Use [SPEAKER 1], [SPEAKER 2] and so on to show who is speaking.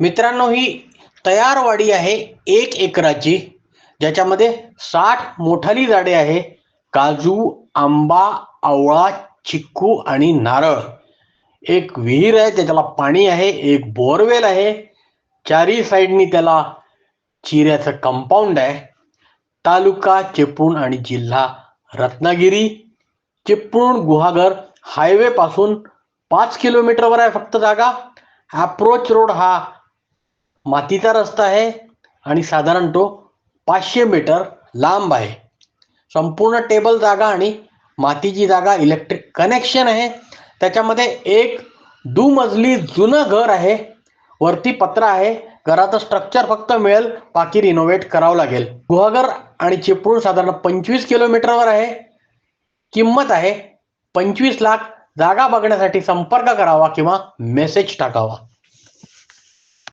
[SPEAKER 1] मित्रांनो, ही तयार वाडी आहे 1 एकराची, ज्याच्यामध्ये 60 मोठाली झाडे आहे. काजू, आंबा, आवळा, चिक्कू आणि नारळ. एक विहीर आहे, त्याला पाणी आहे. एक बोरवेल आहे. चारी साईडनी त्याला चिऱ्याचं कंपाऊंड आहे. तालुका चिपळूण आणि जिल्हा रत्नागिरी. चिपळूण गुहागर हायवे पासून 5 किलोमीटरवर आहे फक्त जागा. अप्रोच रोड हा मातीचा रस्ता आहे आणि साधारण तो 500 मीटर लांब आहे. संपूर्ण टेबल जागा आणि मातीची जागा, इलेक्ट्रिक कनेक्शन आहे. त्याच्यामध्ये एक दुमजली जुनं घर आहे. वरती पत्रा आहे. घराचं स्ट्रक्चर फक्त मिळेल, बाकी रिनोव्हेट करावं लागेल. गुहागर आणि चिपळूण साधारण 25 किलोमीटरवर आहे. किंमत आहे 25 लाख. जागा बघण्यासाठी संपर्क करावा किंवा मेसेज टाकावा.